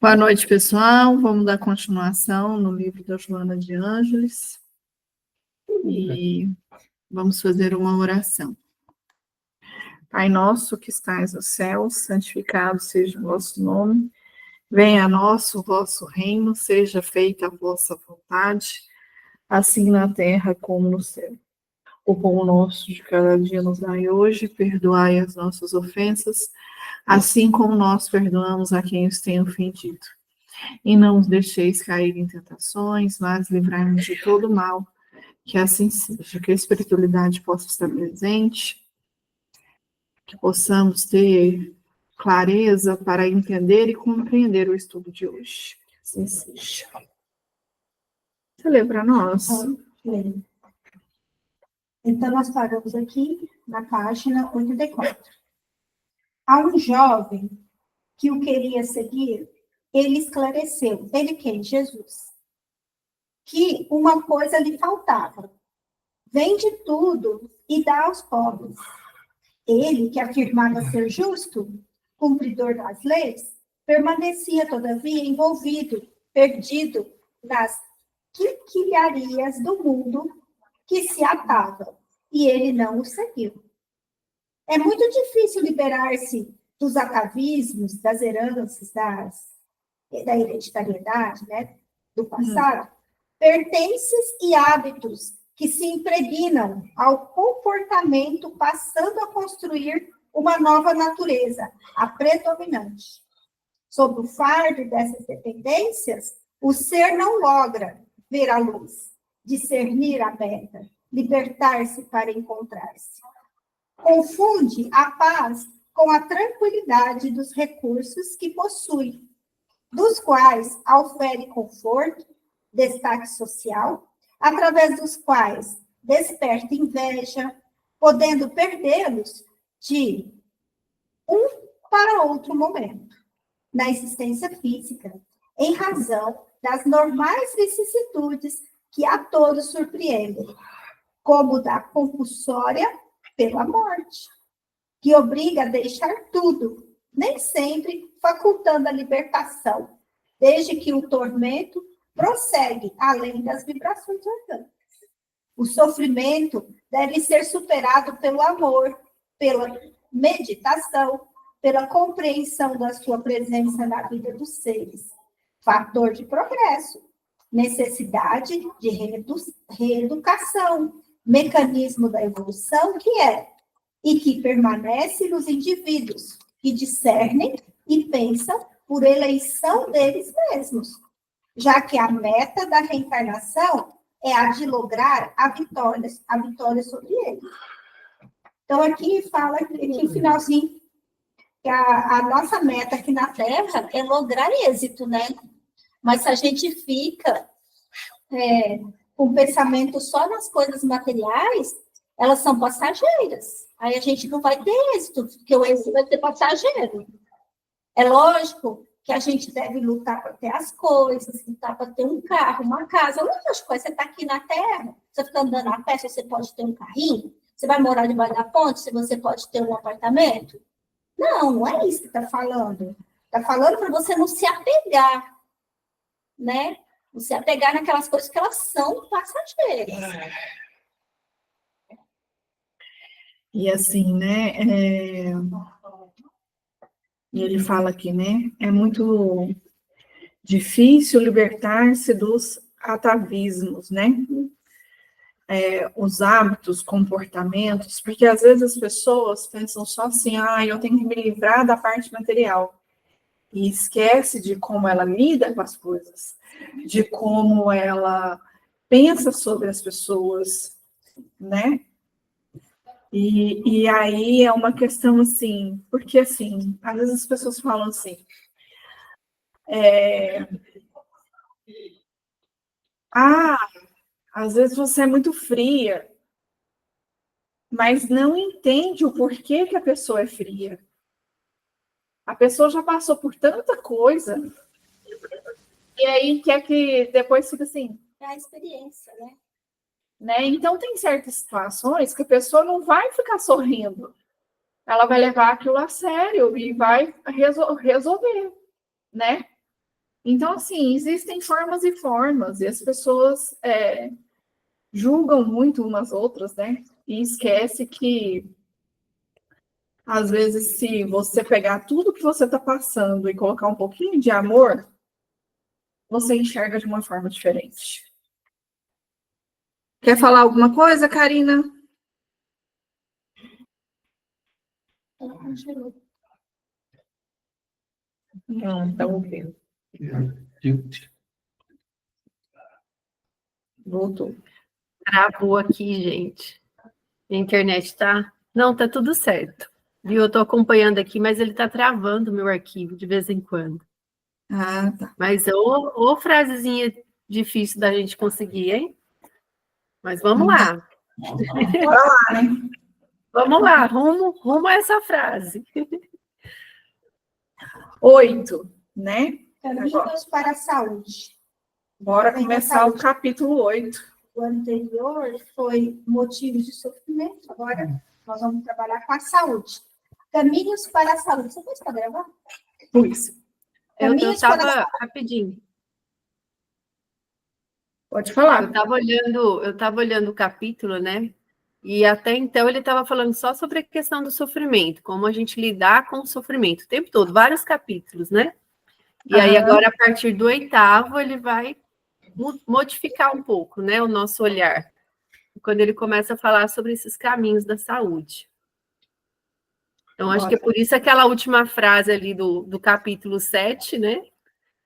Boa noite, pessoal. Vamos dar continuação no livro da Joana de Ângeles e vamos fazer uma oração. Pai nosso que estais no céu, santificado seja o vosso nome. Venha a nós o vosso reino, seja feita a vossa vontade, assim na terra como no céu. O pão nosso de cada dia nos dai hoje, perdoai as nossas ofensas, assim como nós perdoamos a quem os tem ofendido. E não os deixeis cair em tentações, mas livrai-nos de todo mal, que assim seja, que a espiritualidade possa estar presente, que possamos ter clareza para entender e compreender o estudo de hoje. Que assim seja. Você lê para nós? Então, nós paramos aqui na página 84. A um jovem que o queria seguir, ele esclareceu, ele quem? Jesus, que uma coisa lhe faltava. Vende tudo e dá aos pobres. Ele, que afirmava ser justo, cumpridor das leis, permanecia, todavia, envolvido, perdido nas quinquilharias do mundo que se atava, e ele não o seguiu. É muito difícil liberar-se dos atavismos, das heranças, da hereditariedade, né, do passado, pertences e hábitos que se impregnam ao comportamento, passando a construir uma nova natureza, a predominante. Sob o fardo dessas dependências, o ser não logra ver a luz, discernir a meta, libertar-se para encontrar-se. Confunde a paz com a tranquilidade dos recursos que possui, dos quais aufere conforto, destaque social, através dos quais desperta inveja, podendo perdê-los de um para outro momento, na existência física, em razão das normais vicissitudes que a todos surpreendem, como da compulsória pela morte, que obriga a deixar tudo, nem sempre facultando a libertação, desde que o tormento prossegue além das vibrações orgânicas. O sofrimento deve ser superado pelo amor, pela meditação, pela compreensão da sua presença na vida dos seres. Fator de progresso, necessidade de reeducação, mecanismo da evolução que é e que permanece nos indivíduos que discernem e pensam por eleição deles mesmos, já que a meta da reencarnação é a de lograr a vitória sobre ele. Então, aqui fala, aqui no finalzinho, que a nossa meta aqui na Terra é lograr êxito, né? Mas se a gente fica com o pensamento só nas coisas materiais, elas são passageiras. Aí a gente não vai ter êxito, porque o êxito vai ser passageiro. É lógico que a gente deve lutar para ter as coisas, lutar para ter um carro, uma casa. Outras coisas, você está aqui na Terra, você fica andando a pé, você pode ter um carrinho, você vai morar debaixo da ponte, se você pode ter um apartamento. Não, não é isso que está falando. Está falando para você não se apegar, né? Não se apegar naquelas coisas que elas são passageiras. E assim, né, ele fala aqui, né, é muito difícil libertar-se dos atavismos, né, os hábitos, comportamentos, porque às vezes as pessoas pensam só assim, eu tenho que me livrar da parte material, e esquece de como ela lida com as coisas, de como ela pensa sobre as pessoas, né, e aí é uma questão assim, porque assim, às vezes as pessoas falam assim, às vezes você é muito fria, mas não entende o porquê que a pessoa é fria. A pessoa já passou por tanta coisa, e aí quer que depois fica assim. É a experiência, né? Então tem certas situações que a pessoa não vai ficar sorrindo. Ela vai levar aquilo a sério e vai resolver, né? Então, assim, existem formas e formas, e as pessoas julgam muito umas outras, né? E esquece que, às vezes, se você pegar tudo que você está passando e colocar um pouquinho de amor, você enxerga de uma forma diferente. Quer falar alguma coisa, Karina? Não, tá ouvindo. Voltou. Travou aqui, gente. A internet tá. Não, tá tudo certo. Viu? Eu tô acompanhando aqui, mas ele tá travando o meu arquivo de vez em quando. Ah, tá. Mas ô frasezinha difícil da gente conseguir, hein? Mas vamos lá. Bora lá, né? Vamos lá, rumo a essa frase. 8, né? Caminhos para a saúde. Bora começar o capítulo 8. O anterior foi motivos de sofrimento, agora nós vamos trabalhar com a saúde. Caminhos para a saúde. Você pode gravar? Isso. Eu Caminhos para a tava rapidinho. Pode falar. Eu tava olhando o capítulo, né? E até então ele estava falando só sobre a questão do sofrimento, como a gente lidar com o sofrimento o tempo todo, vários capítulos, né? E aí agora, a partir do 8º, ele vai modificar um pouco, né, o nosso olhar, quando ele começa a falar sobre esses caminhos da saúde. Então, acho que é por isso aquela última frase ali do capítulo 7, né?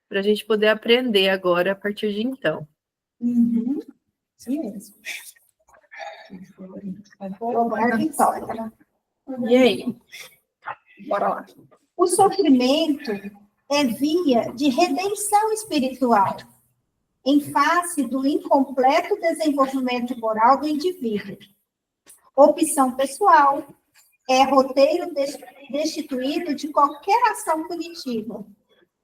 Para a gente poder aprender agora a partir de então. Uhum. Sim mesmo. E aí? Bora lá. O sofrimento é via de redenção espiritual, em face do incompleto desenvolvimento moral do indivíduo. Opção pessoal é roteiro destituído de qualquer ação punitiva,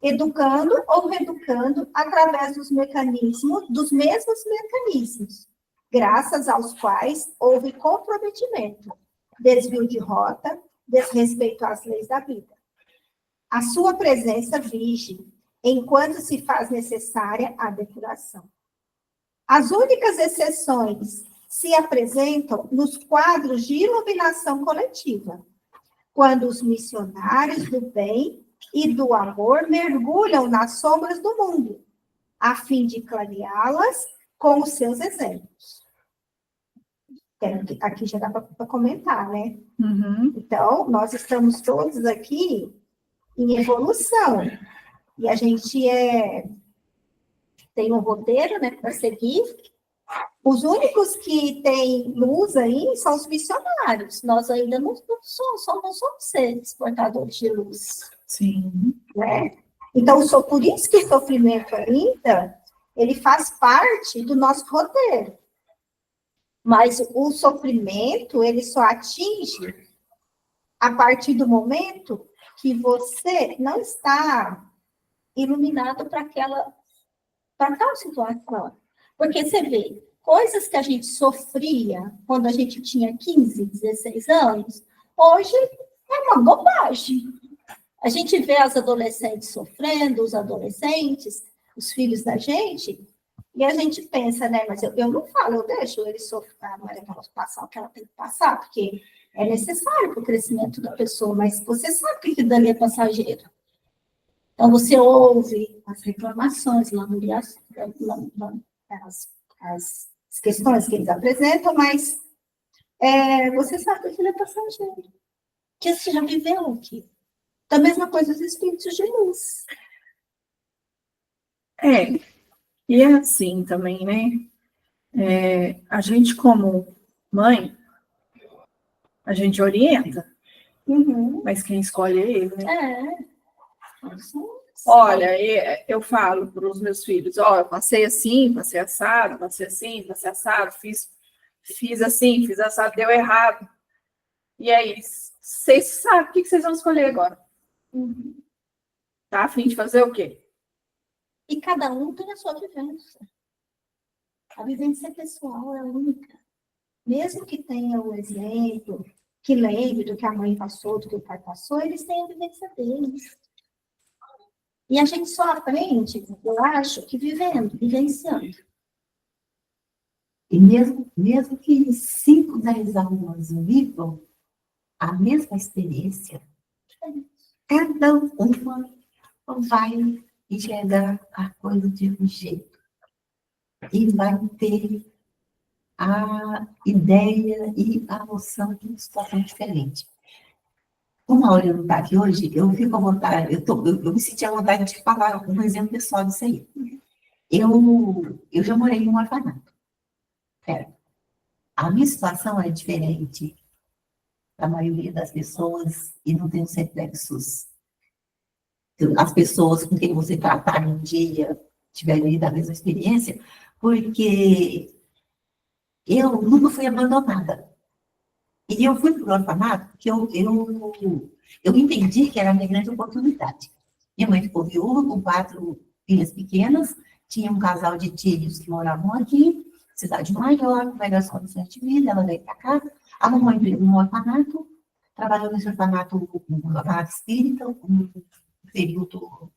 educando ou reeducando através dos mesmos mecanismos, graças aos quais houve comprometimento, desvio de rota, desrespeito às leis da vida. A sua presença vige, enquanto se faz necessária a depuração. As únicas exceções se apresentam nos quadros de iluminação coletiva, quando os missionários do bem e do amor mergulham nas sombras do mundo, a fim de clareá-las com os seus exemplos. Aqui já dá para comentar, né? Uhum. Então, nós estamos todos aqui em evolução, e a gente tem um roteiro, né, para seguir. Os únicos que têm luz aí são os missionários. Nós ainda não somos seres portadores de luz. Sim. Né? Então, por isso que o sofrimento ainda, ele faz parte do nosso roteiro. Mas o sofrimento, ele só atinge a partir do momento que você não está iluminado para tal situação. Porque você vê, coisas que a gente sofria quando a gente tinha 15, 16 anos, hoje é uma bobagem. A gente vê as adolescentes sofrendo, os adolescentes, os filhos da gente, e a gente pensa, né, mas eu não falo, eu deixo ele sofrer, mas ela passar o que ela tem que passar, porque é necessário para o crescimento da pessoa, mas você sabe que dali é passageiro. Então, você ouve as reclamações, as questões que eles apresentam, mas você sabe que aquilo é passageiro. Que você já viveu aqui. Da mesma coisa os espíritos de luz. E é assim também, né? A gente, como mãe, a gente orienta, mas quem escolhe é ele, né? Olha, eu falo para os meus filhos, eu passei assim, passei assado, passei assim, passei assado, fiz assim, fiz assado, deu errado. E aí, vocês sabem o que vocês vão escolher agora? Tá a fim de fazer o quê? E cada um tem a sua vivência. A vivência pessoal é única. Mesmo que tenha o exemplo, que lembre do que a mãe passou, do que o pai passou, eles têm a vivência deles. E a gente só aprende, eu acho, que vivendo, vivenciando. E mesmo que 5, 10 alunos vivam a mesma experiência, cada uma vai enxergar a coisa de um jeito. E vai ter a ideia e a noção de uma situação diferente. Como a Aurea não está aqui hoje, eu fico à vontade, eu me senti à vontade de falar um exemplo pessoal disso aí. Eu já morei num orfanato. A minha situação é diferente da maioria das pessoas e não tenho reflexos. As pessoas com quem você tratar um dia tiverem da mesma experiência, porque eu nunca fui abandonada. E eu fui para o orfanato porque eu entendi que era a minha grande oportunidade. Minha mãe ficou viúva com 4 filhas pequenas, tinha um casal de tios que moravam aqui, cidade maior, melhores condições de vida, ela veio para cá. A mamãe veio no orfanato, trabalhou nesse orfanato, no orfanato espírita, um período,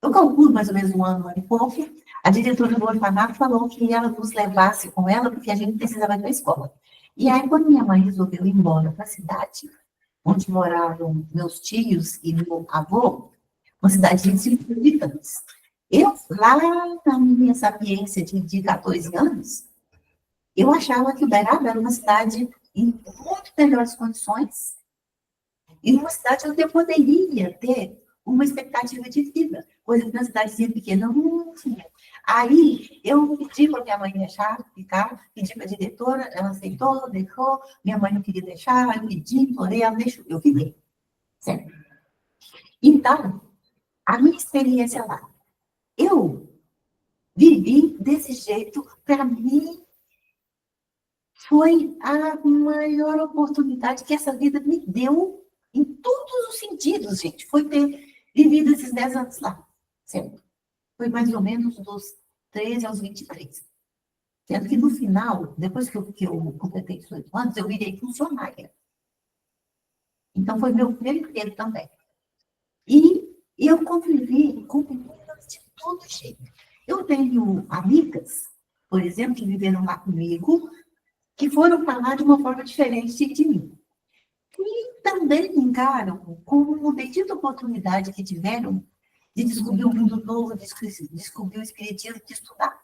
eu calculo mais ou menos um ano e pouco. A diretora do orfanato falou que ela nos levasse com ela, porque a gente precisava ir para a escola. E aí, quando minha mãe resolveu ir embora para a cidade, onde moravam meus tios e meu avô, uma cidade de 5 mil habitantes. Eu, lá na minha sapiência de 14 anos, eu achava que Uberaba era uma cidade em muito melhores condições, e uma cidade onde eu poderia ter uma expectativa de vida, coisa que na cidadezinha pequena não tinha. Aí, eu pedi para minha mãe deixar ficar, pedi para a diretora, ela aceitou, deixou, minha mãe não queria deixar, eu pedi, implorei, ela deixou, eu fiquei. Certo? Então, a minha experiência lá, eu vivi desse jeito, para mim, foi a maior oportunidade que essa vida me deu em todos os sentidos, gente. Foi ter vivido esses 10 anos lá, certo? Foi mais ou menos dos 13 aos 23. Sendo que no final, depois que eu completei 18 anos, eu virei funcionária. Então, foi meu primeiro emprego também. E eu convivi com meninas de todo jeito. Eu tenho amigas, por exemplo, que viveram lá comigo, que foram falar de uma forma diferente de mim. E também encaram como uma bendita oportunidade que tiveram de descobrir um mundo novo, de descobrir o espiritismo, de estudar.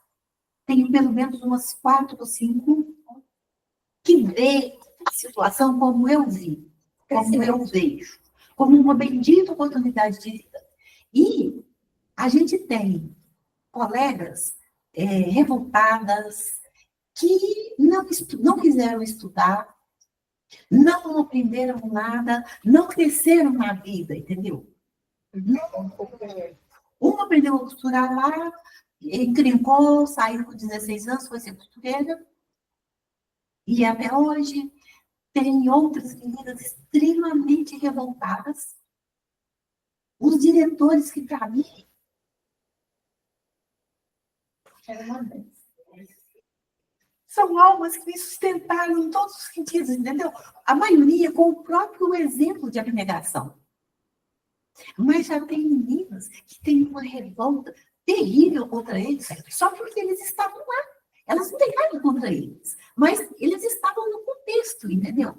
Tenho pelo menos umas 4 ou 5 que vê a situação como eu vi, como eu vejo, como uma bendita oportunidade de vida. E a gente tem colegas revoltadas que não quiseram estudar, não aprenderam nada, não cresceram na vida, entendeu? Uma aprendeu a costurar lá, encrencou, saiu com 16 anos, foi ser costureira, e até hoje tem outras meninas extremamente revoltadas. Os diretores que, para mim, são almas que me sustentaram em todos os sentidos, entendeu? A maioria com o próprio exemplo de abnegação. Mas já tem meninas que têm uma revolta terrível contra eles, só porque eles estavam lá. Elas não têm nada contra eles, mas eles estavam no contexto, entendeu?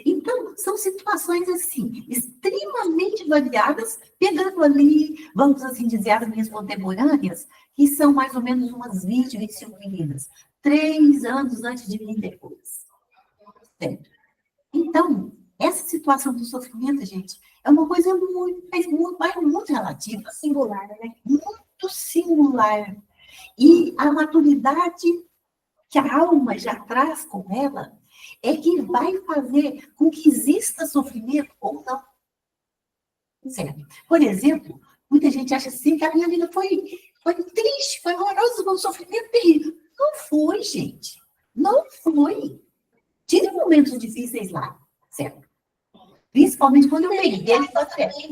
Então, são situações, assim, extremamente variadas, pegando ali, vamos assim dizer, as minhas contemporâneas, que são mais ou menos umas 20, 25 meninas, 3 anos antes de mim depois. Certo? Então, essa situação do sofrimento, gente, é uma coisa muito relativa. Singular, né? Muito singular. E a maturidade que a alma já traz com ela é que vai fazer com que exista sofrimento ou não. Certo? Por exemplo, muita gente acha assim que a minha vida foi triste, foi horrorosa, foi um sofrimento terrível. Não foi, gente. Não foi. Tive momentos difíceis lá, certo? Principalmente quando eu peguei,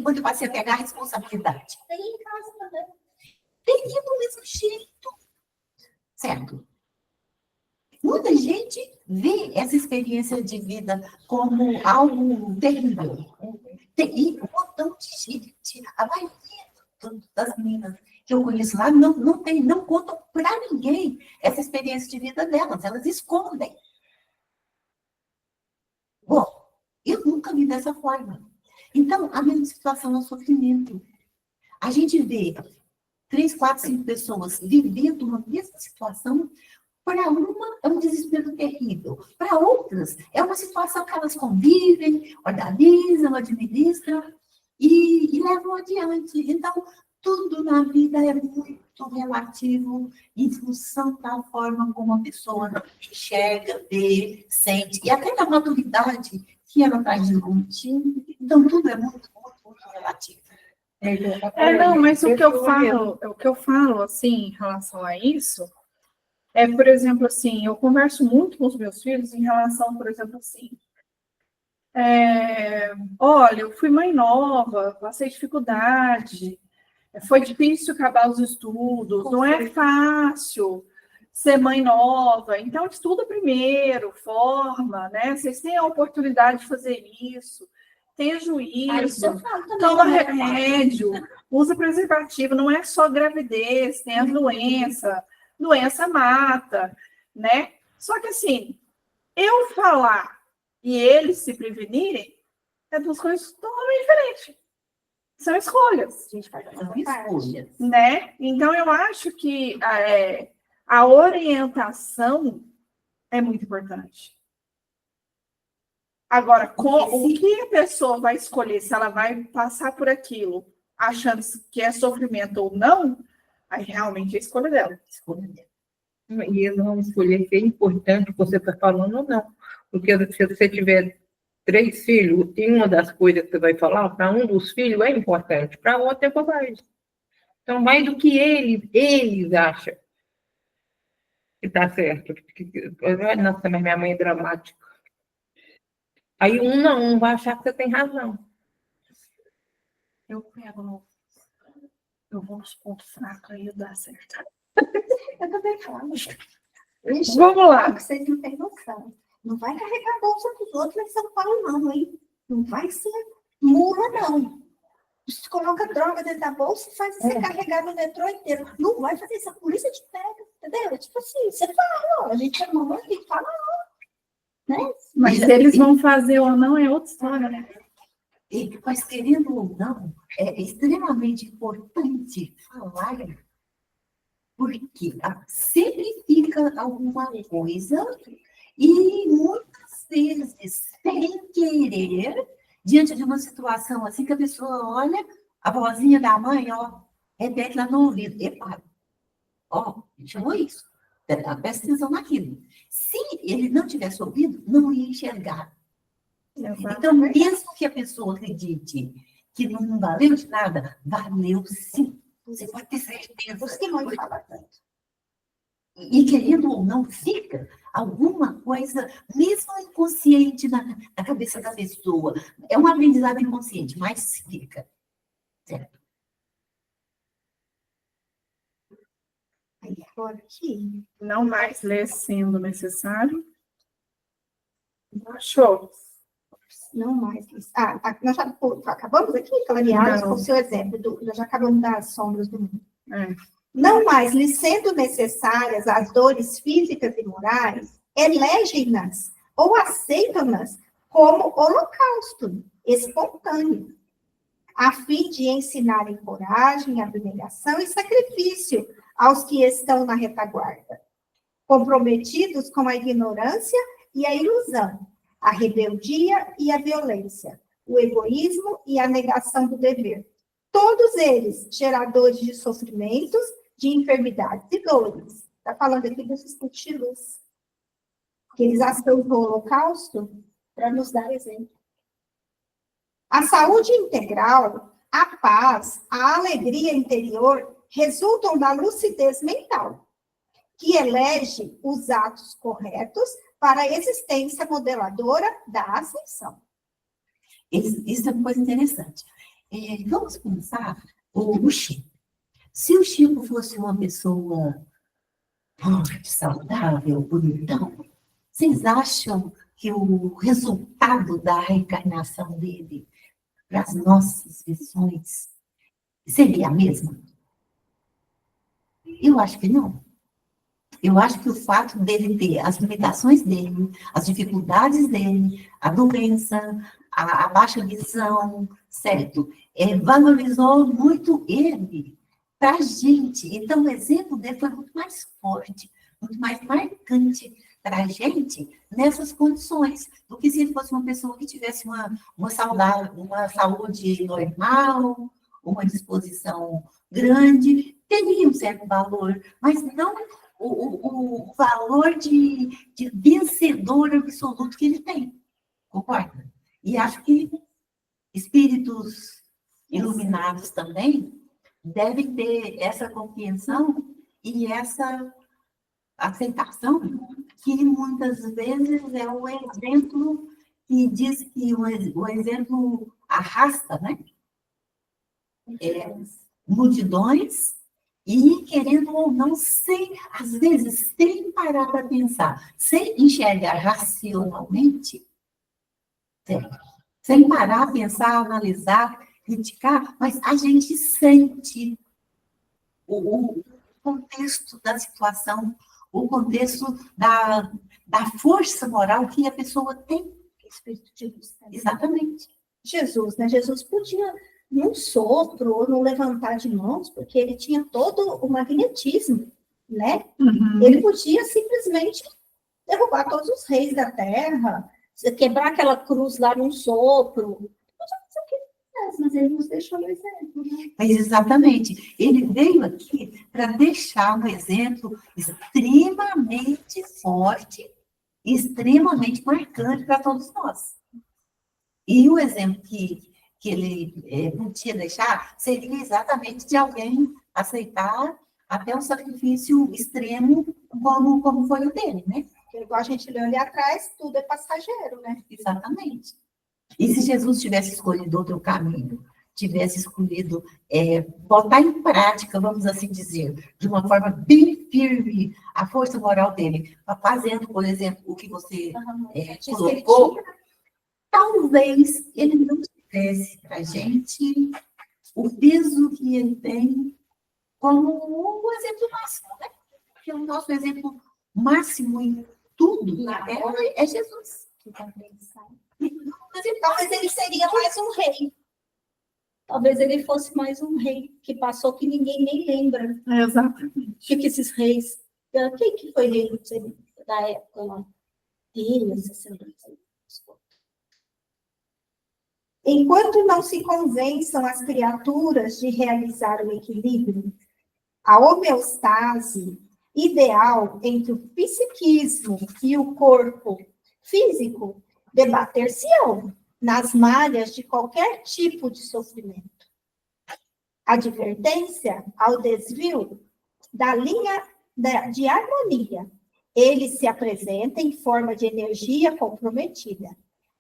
quando eu passei a pegar a responsabilidade. Tem em casa também. Tem do mesmo jeito, certo? Muita gente vê essa experiência de vida como algo terrível. E um montão de gente A maioria das meninas que eu conheço lá não contam para ninguém essa experiência de vida delas, elas escondem. Bom, eu nunca vi dessa forma. Então, a mesma situação é o sofrimento. A gente vê 3, 4, 5 pessoas vivendo uma mesma situação. Para uma, é um desespero terrível. Para outras, é uma situação que elas convivem, organizam, administram e levam adiante. Então, tudo na vida é muito relativo em função da forma como a pessoa enxerga, vê, sente, e até da maturidade que ela está discutindo. Então, tudo é muito, muito, muito relativo. Não, mas o que eu falo, assim, em relação a isso, por exemplo, assim, eu converso muito com os meus filhos em relação, por exemplo, assim, olha, eu fui mãe nova, passei dificuldade, foi difícil acabar os estudos, não é fácil ser mãe nova, então estuda primeiro, forma, né? Vocês têm a oportunidade de fazer isso, tenha juízo, toma remédio, usa preservativo, não é só gravidez, tem a doença mata, né? Só que assim, eu falar e eles se prevenirem é duas coisas totalmente diferentes. São escolhas. A gente vai fazer escolhas. Né? Então, eu acho que a orientação é muito importante. Agora, o que a pessoa vai escolher, se ela vai passar por aquilo achando que é sofrimento ou não, aí realmente é a escolha dela. E eles vão escolher se é importante o que você está falando ou não. Porque se você tiver 3 filhos, e uma das coisas que você vai falar, para um dos filhos é importante, para o outro é bobagem. Então, mais do que eles acham que está certo. Nossa, mas minha mãe é dramática. Aí um vai achar que você tem razão. Eu vou nos pontos fracos aí e dá certo. Eu também falo. Vamos lá. Vocês não têm noção. Não vai carregar a bolsa dos outros em São Paulo, não, hein? Não vai ser mula, não. Você coloca droga dentro da bolsa e faz você carregar no metrô inteiro. Não vai fazer isso, a polícia te pega, entendeu? Tipo assim, você fala, ó, a gente é mamãe, tem que falar, né? Mas se eles vão fazer ou não é outra história, né? Mas, querendo ou não, é extremamente importante falar, porque sempre fica alguma coisa e muitas vezes, sem querer, diante de uma situação assim que a pessoa olha, a vozinha da mãe, ó, repete lá no ouvido, epa, ó, chamou isso, presta atenção naquilo. Se ele não tivesse ouvido, não ia enxergar. Então, mesmo que a pessoa acredite que não valeu de nada, valeu sim. Você pode ter certeza. Por isso que mãe fala tanto. E querendo ou não, fica alguma coisa, mesmo inconsciente na cabeça da pessoa. É um aprendizado inconsciente, mas fica. Certo? Aí, agora aqui. Não mais ler sendo necessário. Achou? Não mais. Nós já acabamos aqui, clareados, com o seu exemplo. Nós já acabamos das sombras do mundo. Não mais lhe sendo necessárias as dores físicas e morais, elegem-nas ou aceitam-nas como holocausto espontâneo, a fim de ensinarem coragem, abnegação e sacrifício aos que estão na retaguarda, comprometidos com a ignorância e a ilusão, a rebeldia e a violência, o egoísmo e a negação do dever. Todos eles geradores de sofrimentos, de enfermidades e dores. Está falando aqui dos estilos, que eles aceitam o holocausto para nos dar exemplo. A saúde integral, a paz, a alegria interior resultam da lucidez mental, que elege os atos corretos para a existência modeladora da ascensão. Isso é uma coisa interessante. Vamos pensar o Chico. Se o Chico fosse uma pessoa forte, saudável, bonitão, vocês acham que o resultado da reencarnação dele, para as nossas visões, seria a mesma? Eu acho que não. Eu acho que o fato dele ter as limitações dele, as dificuldades dele, a doença, a baixa visão, certo? Valorizou muito ele para a gente. Então, o exemplo dele foi muito mais forte, muito mais marcante para a gente nessas condições, do que se ele fosse uma pessoa que tivesse uma saúde normal, uma disposição grande, teria um certo valor, mas não o valor de vencedor absoluto que ele tem. Concorda? E acho que espíritos iluminados também devem ter essa compreensão e essa aceitação, que muitas vezes é o exemplo que diz que o exemplo arrasta, né? Multidões, e querendo ou não, às vezes, sem parar para pensar, sem enxergar racionalmente, sem parar, pensar, analisar, criticar, mas a gente sente o contexto da situação, o contexto da força moral que a pessoa tem. Espírito de luz. Exatamente. Jesus, né? Jesus podia, num sopro ou num levantar de mãos, porque ele tinha todo o magnetismo, né? Ele podia simplesmente derrubar todos os reis da terra, quebrar aquela cruz lá num sopro. Podia fazer o que ele quisesse, mas ele nos deixou no exemplo, né? Mas exatamente. Ele veio aqui para deixar um exemplo extremamente forte, extremamente marcante para todos nós. E o exemplo que ele podia deixar seria exatamente de alguém aceitar até um sacrifício extremo, como foi o dele, né? Porque, igual a gente leu ali atrás, tudo é passageiro, né? Exatamente. E se Jesus tivesse escolhido outro caminho, tivesse escolhido botar em prática, vamos assim dizer, de uma forma bem firme, a força moral dele, fazendo, por exemplo, o que você colocou, talvez ele não tivesse para a gente o peso que ele tem como um exemplo máximo, né? Porque o nosso exemplo máximo em tudo na Terra é Jesus. Talvez ele seria mais um rei. Talvez ele fosse mais um rei que passou que ninguém nem lembra. Exatamente. Que esses reis... Quem que foi rei da época lá? Enquanto não se convençam as criaturas de realizar o equilíbrio, a homeostase ideal entre o psiquismo e o corpo físico debater-se-ão nas malhas de qualquer tipo de sofrimento. Advertência ao desvio da linha de harmonia. Ele se apresenta em forma de energia comprometida,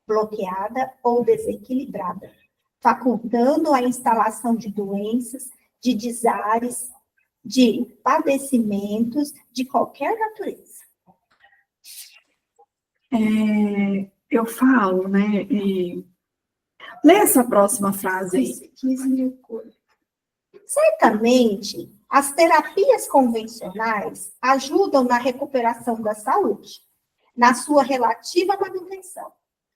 bloqueada ou desequilibrada, facultando a instalação de doenças, de desares, de padecimentos de qualquer natureza. Eu falo, né? Lê essa próxima frase aí. Certamente, as terapias convencionais ajudam na recuperação da saúde, na sua relativa manutenção.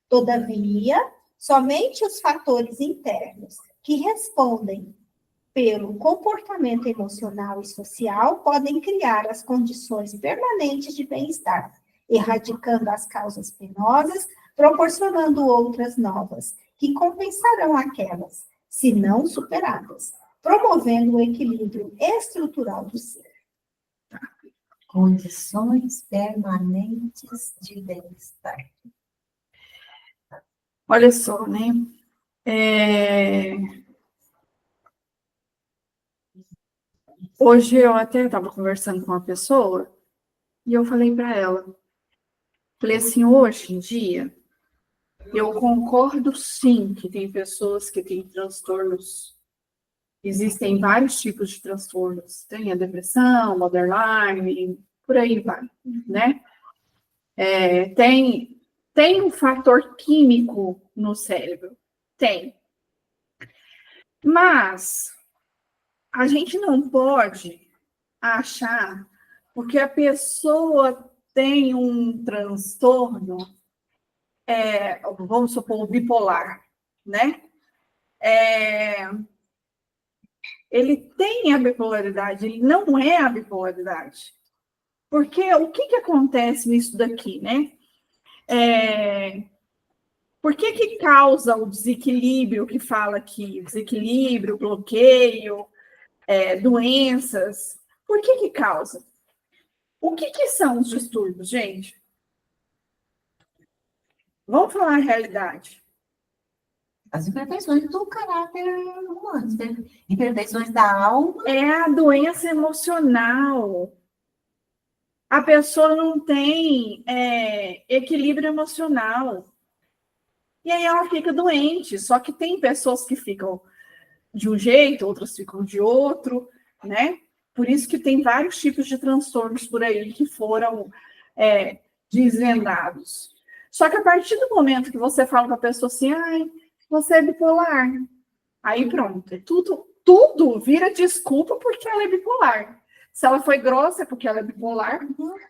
Todavia, somente os fatores internos que respondem pelo comportamento emocional e social podem criar as condições permanentes de bem-estar, erradicando as causas penosas, proporcionando outras novas, que compensarão aquelas, se não superadas, promovendo o equilíbrio estrutural do ser. Condições permanentes de bem-estar. Olha só, né? Hoje eu até estava conversando com uma pessoa e eu falei para ela, falei assim, hoje em dia, eu concordo sim que tem pessoas que têm transtornos, existem vários tipos de transtornos, tem a depressão, borderline, por aí vai, né? Tem um fator químico no cérebro, tem. Mas a gente não pode achar, porque a pessoa tem um transtorno, vamos supor, bipolar, né? Ele tem a bipolaridade, ele não é a bipolaridade. Porque o que acontece nisso daqui, né? Por que causa o desequilíbrio que fala aqui? Desequilíbrio, bloqueio, doenças. Por que causa? O que são os distúrbios, gente? Vamos falar a realidade. As imperfeições do caráter humano, né? Imperfeições da alma. É a doença emocional. A pessoa não tem equilíbrio emocional. E aí ela fica doente. Só que tem pessoas que ficam de um jeito, outras ficam de outro, né? Por isso que tem vários tipos de transtornos por aí que foram desvendados. Só que a partir do momento que você fala para a pessoa assim, ai, você é bipolar, aí pronto, tudo vira desculpa porque ela é bipolar. Se ela foi grossa é porque ela é bipolar,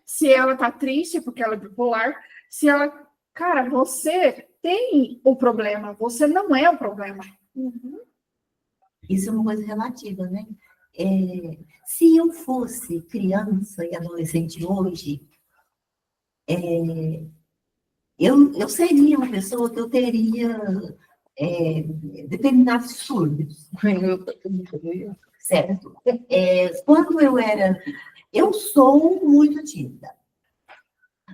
se ela tá triste é porque ela é bipolar, se ela... Cara, você tem o problema, você não é o problema. Isso é uma coisa relativa, né? Se eu fosse criança e adolescente hoje, eu seria uma pessoa que eu teria determinados distúrbios, certo? Quando eu sou muito tímida,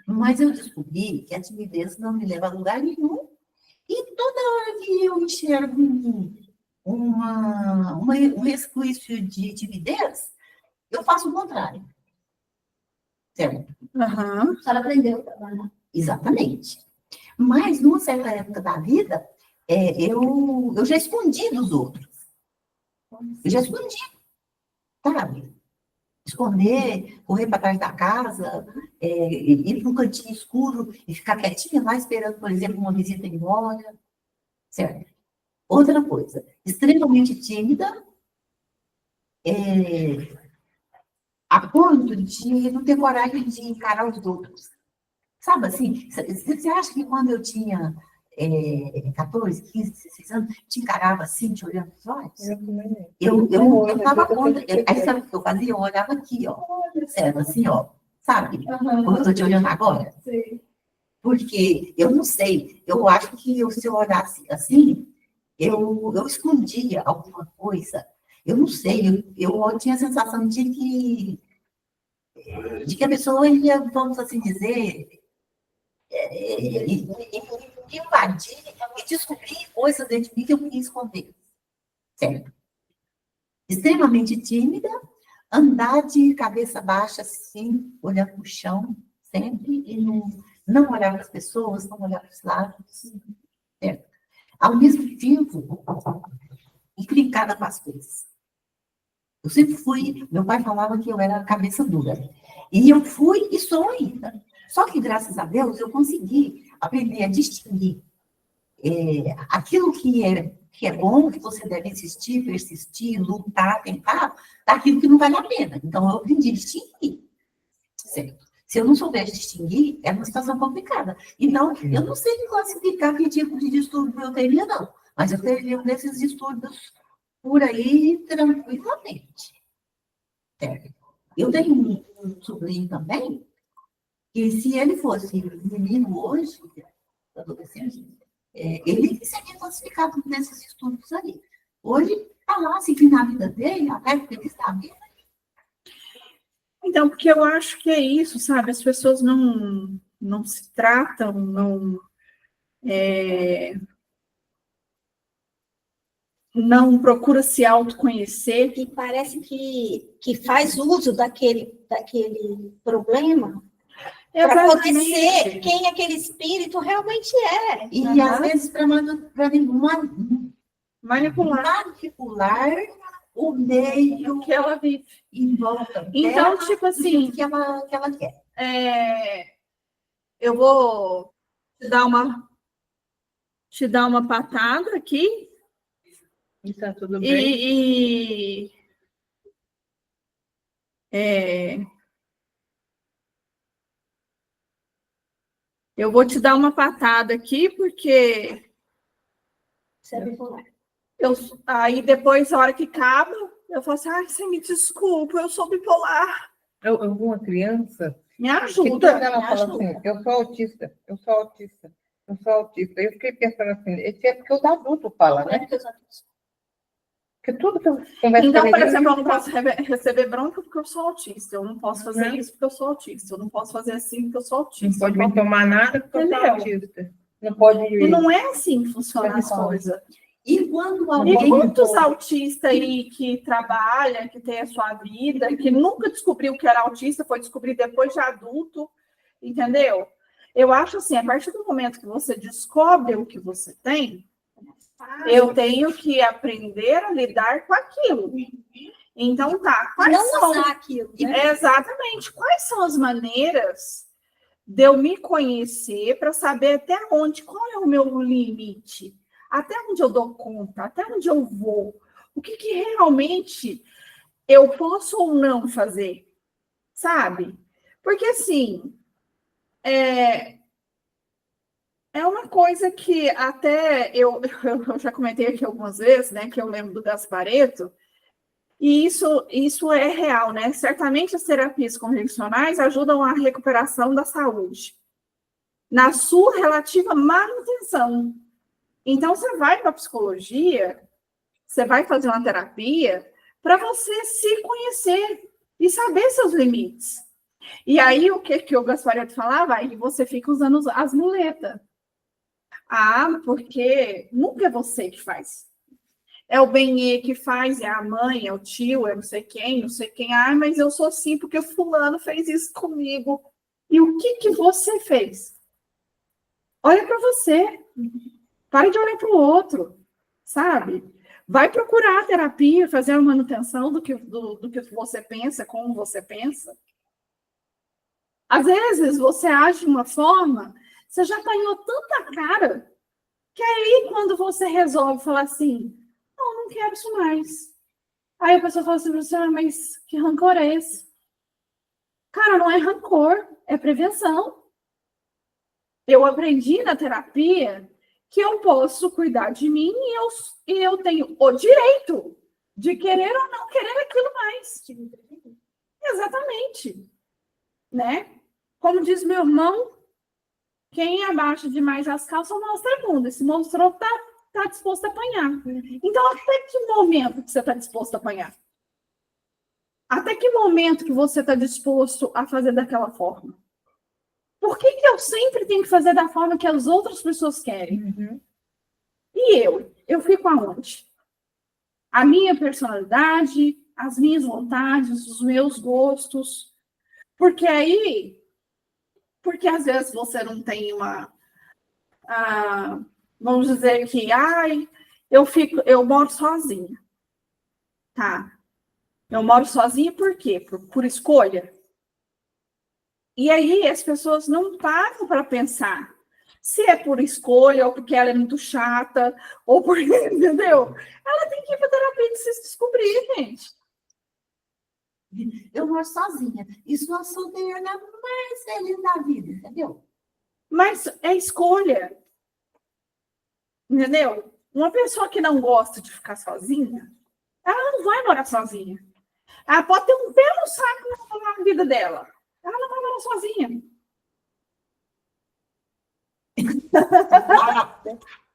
mas eu descobri que a timidez não me leva a lugar nenhum, e toda hora que eu enxergo em mim um resquício de timidez, eu faço o contrário. Certo? Uhum. A senhora aprendeu, né? Exatamente. Mas, numa certa época da vida, eu já escondi dos outros. Eu já escondi, sabe? Esconder, correr para trás da casa, ir para um cantinho escuro e ficar quietinha lá esperando, por exemplo, uma visita ir embora. Certo? Outra coisa, extremamente tímida, a ponto de não ter coragem de encarar os outros. Sabe assim, você acha que quando eu tinha 14, 15, 16 anos, te encarava assim, te olhando nos olhos? Eu dava conta. Aí sabe o que eu fazia? Eu olhava aqui, ó. Sério, assim, ó. Sabe? Como eu estou te olhando agora? Sim. Porque eu não sei. Eu acho que se eu olhasse assim, eu escondia alguma coisa. Eu não sei. Eu tinha a sensação de que a pessoa ia, vamos assim dizer, invadir e descobrir coisas dentro de mim que eu queria esconder. Certo? Extremamente tímida, andar de cabeça baixa, assim, olhando para o chão, sempre, e não olhar para as pessoas, não olhar para os lados. Certo? Ao mesmo tempo, intrincada com as coisas. Eu sempre fui, meu pai falava que eu era cabeça dura. E eu fui e sou ainda. Só que, graças a Deus, eu consegui aprender a distinguir aquilo que é bom, que você deve insistir, persistir, lutar, tentar, daquilo que não vale a pena. Então, eu aprendi a distinguir. Certo? Se eu não souber distinguir, é uma situação complicada. Então, eu não sei classificar que tipo de distúrbio eu teria, não. Mas eu teria um desses distúrbios por aí tranquilamente. Certo? Eu tenho um sobrinho também, que se ele fosse menino hoje, adolescente, ele seria classificado nesses distúrbios aí. Hoje, está lá, seguindo na vida dele, até feliz da vida. Então, porque eu acho que é isso, sabe? As pessoas não se tratam, não procura se autoconhecer. E parece que faz uso daquele problema para poder ser quem aquele espírito realmente é. E, às vezes, para Manipular o meio que ela vive. em volta Então, dela, tipo assim, que ela quer. Eu vou te dar uma patada aqui E tá tudo bem. Eu vou te dar uma patada aqui, porque Você é bipolar. aí depois, a hora que acaba, eu falo assim, ai, você me desculpa, eu sou bipolar. Eu vi uma criança Me que ajuda. toda ela me fala ajuda. assim, eu sou autista, eu sou autista, eu sou autista. Eu fiquei pensando assim, esse é porque os adultos falam, né? Porque tudo que eu converso Então, com por eles, exemplo, eu não posso receber bronca porque eu sou autista. Eu não posso fazer Uhum. isso porque eu sou autista. Eu não posso fazer assim porque eu sou não autista. pode me tomar nada porque eu sou Entendeu? autista. Não pode E não é assim que funcionam as Não. coisas. E quando E alguém... quantos autistas aí que trabalham, que tem a sua vida, que nunca descobriu que era autista, foi descobrir depois de adulto, entendeu? Eu acho assim, a partir do momento que você descobre o que você tem, eu tenho que aprender a lidar com aquilo. Então, tá, quais Não são... usar aquilo, né? Exatamente. Quais são as maneiras de eu me conhecer para saber até onde, qual é o meu limite? Até onde eu dou conta? Até onde eu vou? O que realmente eu posso ou não fazer? Sabe? Porque, assim, é uma coisa que até eu já comentei aqui algumas vezes, né? Que eu lembro do Gaspareto. E isso é real, né? Certamente as terapias convencionais ajudam a recuperação da saúde, na sua relativa manutenção. Então, você vai para a psicologia, você vai fazer uma terapia para você se conhecer e saber seus limites. E aí, o que o Gaspareto falava? Aí você fica usando as muletas. Ah, porque nunca é você que faz. É o benê que faz, é a mãe, é o tio, é não sei quem, não sei quem. Ah, mas eu sou assim porque fulano fez isso comigo. E o que você fez? Olha para você. Pare de olhar para o outro, sabe? Vai procurar a terapia, fazer a manutenção do que você pensa, como você pensa. Às vezes, você age de uma forma, você já ganhou tanta cara, que aí, quando você resolve falar assim, não quero isso mais. Aí a pessoa fala assim, mas que rancor é esse? Cara, não é rancor, é prevenção. Eu aprendi na terapia que eu posso cuidar de mim e eu tenho o direito de querer ou não querer aquilo mais. Exatamente. Né? Como diz meu irmão, quem abaixa demais as calças mostra a bunda. Se mostrou, tá disposto a apanhar. Então, até que momento que você está disposto a apanhar? Até que momento que você está disposto a fazer daquela forma? Por que eu sempre tenho que fazer da forma que as outras pessoas querem? Uhum. E eu fico aonde? A minha personalidade, as minhas vontades, os meus gostos. Porque às vezes você não tem vamos dizer que, eu moro sozinha. Tá. Eu moro sozinha por quê? Por escolha. E aí as pessoas não param para pensar se é por escolha, ou porque ela é muito chata, ou porque, entendeu? Ela tem que ir para terapia de se descobrir, gente. Eu moro sozinha. E sou a solteira mais feliz da vida, entendeu? Mas é escolha. Entendeu? Uma pessoa que não gosta de ficar sozinha, ela não vai morar sozinha. Ela pode ter um pé no saco na vida dela. Ela não vai morar sozinha.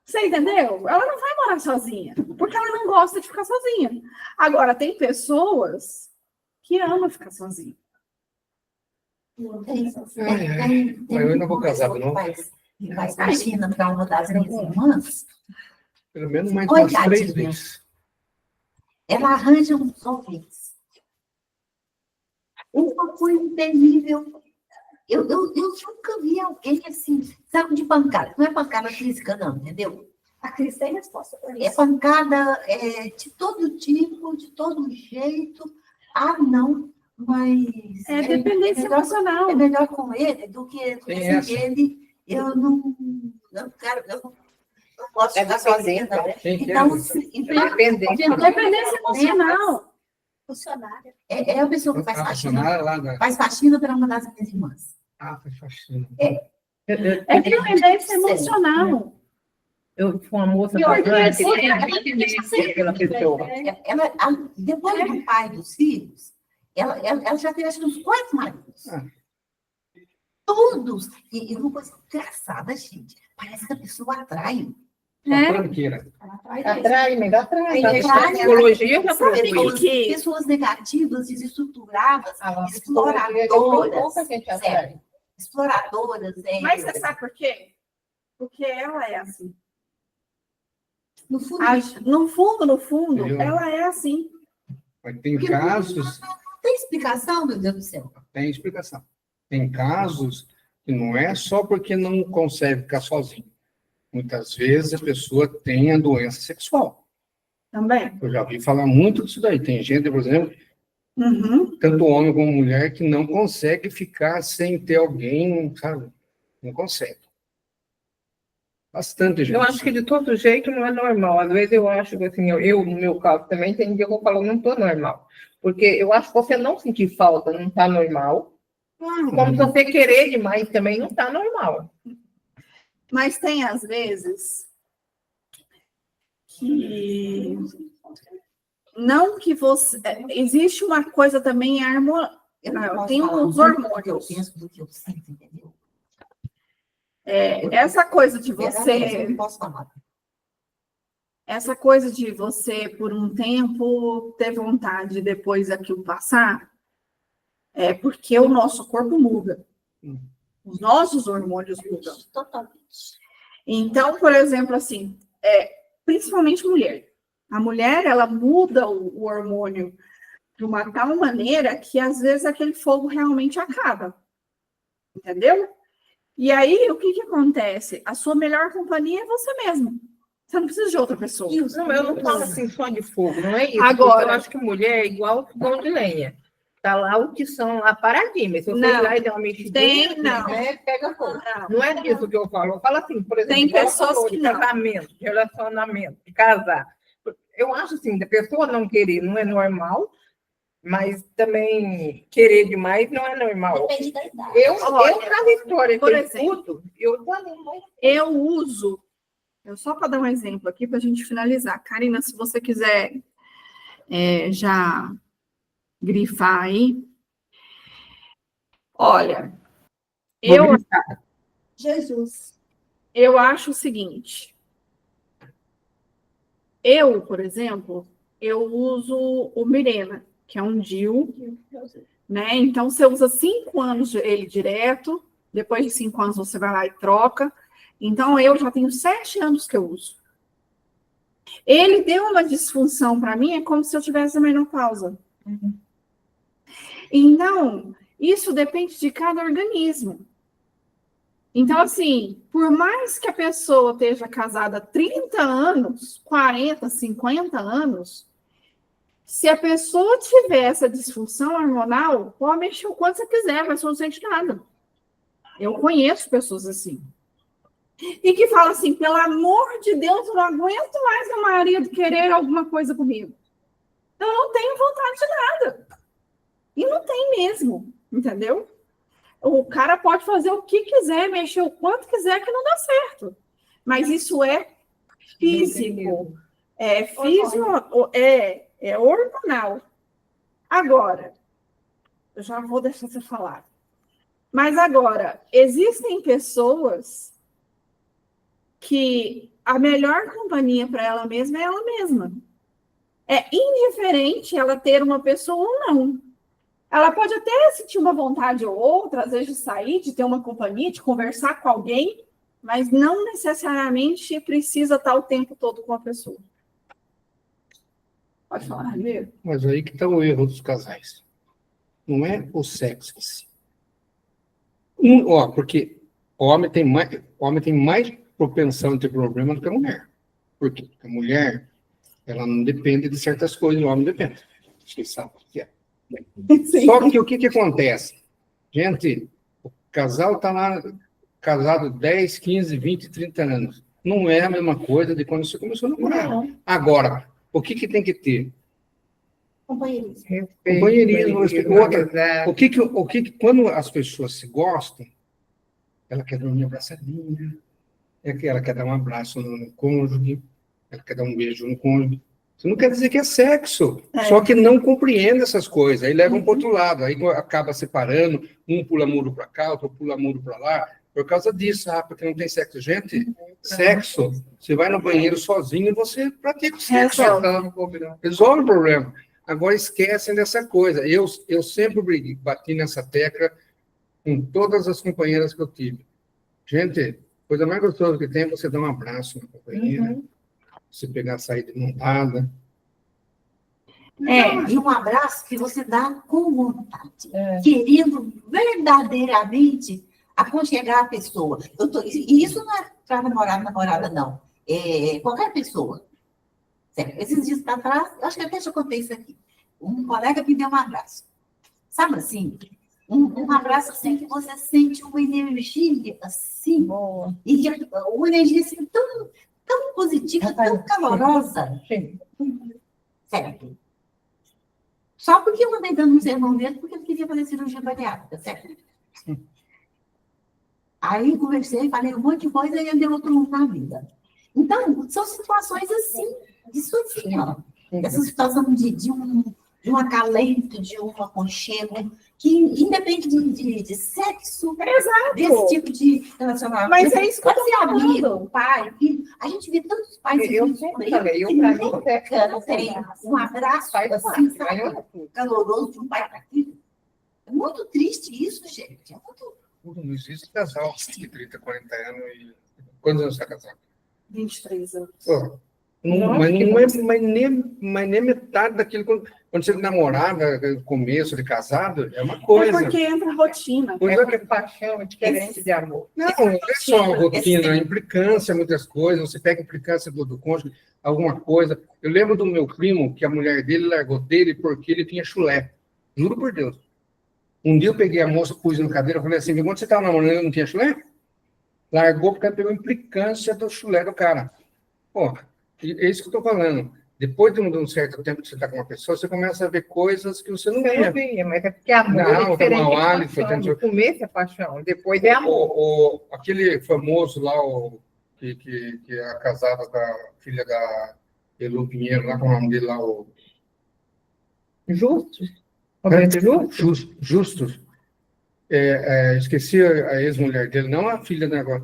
Você entendeu? Ela não vai morar sozinha, porque ela não gosta de ficar sozinha. Agora, tem pessoas que amam ficar sozinha. Eu não vou casar, não. Que faz faxina para uma das minhas irmãs. Pelo menos mais Oi, umas 3 tadinha. vezes. Ela arranja uns homens. Uma coisa terrível. Eu nunca vi alguém assim, sabe, de pancada. Não é pancada física, não, entendeu? A Cris tem resposta para É isso. pancada de todo tipo, de todo jeito. Ah, não, mas... É dependência emocional. É melhor com ele do que Tem sem ele. Eu não quero... Eu não posso ficar sozinha, não. Tem que Então, é. se- Dependência. Dependência emocional. Funcionária. É a pessoa que faz A faxina. funcionária lá da... Faz faxina para uma das minhas irmãs. Ah, foi faxina. É que não é desse emocional. Eu fui uma moça E olha, bastante, ela- pela pessoa. Depois do pai dos filhos, ela já teve acho que uns 4 maridos. Ah. Todos. E uma coisa engraçada, gente. Parece que a pessoa atrai. Só tranqueira. Atrai, mega atrai. Atrai, A psicologia já Sabe provou aquelas isso. pessoas negativas, desestruturadas, A psicologia já provou que a gente atrai. sério, exploradoras. Mas você sabe por quê? Porque ela é assim. No fundo, No fundo, Entendeu? ela é assim. Mas tem casos, não tem explicação, meu Deus do céu. tem explicação. Tem casos que não é só porque não consegue ficar sozinho. Muitas vezes a pessoa tem a doença sexual. Também. Eu já ouvi falar muito disso daí. Tem gente, por exemplo, Uhum. tanto homem como mulher, que não consegue ficar sem ter alguém, sabe? Não consegue. Bastante gente. Eu acho que de todo jeito não é normal. Às vezes eu acho que, assim, eu no meu caso também, tem dia que eu falo, não estou normal. Porque eu acho que você não sentir falta não está normal. Como você querer demais também não está normal. Mas tem às vezes que não que você. Existe uma coisa também Eu não posso tem falar os muito do que eu hormônios. penso, do que eu sinto, entendeu? Essa coisa de Eu você. não posso falar. Essa coisa de você, por um tempo, ter vontade depois daquilo passar, é porque o nosso corpo muda. Os nossos hormônios mudam. Totalmente. Então, por exemplo, assim, principalmente mulher. A mulher, ela muda o hormônio de uma tal maneira que, às vezes, aquele fogo realmente acaba. Entendeu? E aí, o que acontece? A sua melhor companhia é você mesmo. Você não precisa de outra pessoa. Não, eu não falo assim só de fogo, não é isso. Agora- Porque eu acho que mulher é igual fogão de lenha. Tá lá o que são lá paradinhas. Se você Não. ir lá e der uma mexidinha, Não. né, pega fogo. Não. Não é disso que eu falo. Eu falo assim, por exemplo, Tem ela pessoas falou que de não. casamento, de relacionamento, de casar. Eu acho assim, da pessoa não querer não é normal, mas também querer demais não é normal. Depende da idade. Eu cada história que por eu exemplo, escuto, eu desanimo. Só para dar um exemplo aqui para a gente finalizar. Karina, se você quiser já grifar aí. Olha, Jesus. eu acho o seguinte. Eu, por exemplo, eu uso o Mirena, que é um DIU, né? Então, você usa 5 anos ele direto, depois de 5 anos você vai lá e troca. Então, eu já tenho 7 anos que eu uso. Ele deu uma disfunção para mim, é como se eu tivesse a menopausa. Então, isso depende de cada organismo. Então, assim, por mais que a pessoa esteja casada há 30 anos, 40, 50 anos, se a pessoa tiver essa disfunção hormonal, pode mexer o quanto você quiser, mas você não sente nada. Eu conheço pessoas assim. E que falam assim, pelo amor de Deus, eu não aguento mais meu marido querer alguma coisa comigo. Eu não tenho vontade de nada. E não tem mesmo, entendeu? O cara pode fazer o que quiser, mexer o quanto quiser, que não dá certo. Mas isso é físico. É hormonal. Agora, eu já vou deixar você falar. Mas agora, existem pessoas que a melhor companhia para ela mesma é ela mesma. É indiferente ela ter uma pessoa ou não. Ela pode até sentir uma vontade ou outra, às vezes de sair, de ter uma companhia, de conversar com alguém, mas não necessariamente precisa estar o tempo todo com a pessoa. Pode falar, Ramiro? Mas aí que está o erro dos casais. Não é o sexo em si. Porque o homem tem mais propensão a ter problema do que a mulher. Por quê? Porque a mulher, ela não depende de certas coisas, o homem depende. Vocês sabem o que é. Só que o que acontece? Gente, o casal está lá casado 10, 15, 20, 30 anos. Não é a mesma coisa de quando você começou a namorar. Agora, o que tem que ter? Companheirismo. Respeito, Companheirismo, amizade. O que que quando as pessoas se gostam, ela quer dormir abraçadinha, ela quer dar um abraço no cônjuge, ela quer dar um beijo no cônjuge. Isso não quer dizer que é sexo, só que não compreende essas coisas, aí levam para o outro lado, aí acaba separando, um pula muro para cá, outro pula muro para lá, por causa disso, porque não tem sexo. Gente, sexo, você vai no banheiro sozinho, você pratica o sexo. Resolve o problema. Agora esquecem dessa coisa. Eu sempre bati nessa tecla com todas as companheiras que eu tive. Gente, coisa mais gostosa que tem é você dar um abraço na companheira, você pegar a saída de montada. E um abraço que você dá com vontade, querendo verdadeiramente aconchegar a pessoa. E isso não é para namorada, não. É qualquer pessoa. Certo? Esses dias para trás, eu acho que até já contei isso aqui. Um colega me deu um abraço. Sabe assim? Um abraço assim que você sente uma energia assim. Boa. E uma energia assim tão positiva, tão calorosa. Certo? Só porque eu andei dando um sermão dele, porque eu queria fazer cirurgia bariátrica, certo? Aí conversei, falei um monte de coisa e ele deu outro mundo na vida. Então, são situações assim, isso assim, ó. Essa situação de um acalento, de um aconchego, que independe de sexo, desse tipo de relacionamento. Mas é isso que eu pode ser amigo, pai, filho. A gente vê tantos pais que Eu sempre falei, eu pra mim, não tem um abraço assim, sabe, caloroso de um pai para filho. É muito triste isso, gente. É muito... Não existe casal de 30, 40 anos e... Quantos anos você está casado? 23 anos. Mas nem metade daquilo... Quando você namorava, começo de casado, é uma coisa. É porque entra rotina. É porque paixão é diferente de amor. Não é só a rotina, a implicância, muitas coisas. Você pega a implicância do cônjuge, alguma coisa. Eu lembro do meu primo, que a mulher dele largou dele porque ele tinha chulé. Juro por Deus. Um dia eu peguei a moça, pus na cadeira, falei assim, quando você estava namorando, ele não tinha chulé? Largou porque ela pegou a implicância do chulé do cara. Pô, é isso que eu estou falando. Depois de um certo tempo que você está com uma pessoa, você começa a ver coisas que você não vê. Mas é porque amor é diferente mau de hálito, paixão. No começo é paixão, depois é amor. Aquele famoso lá, que é casado com a filha da Elu Pinheiro, lá com o nome dele lá, o... Justus? Roberto Justus? Justus. Esqueci a ex-mulher dele, não a filha da agora.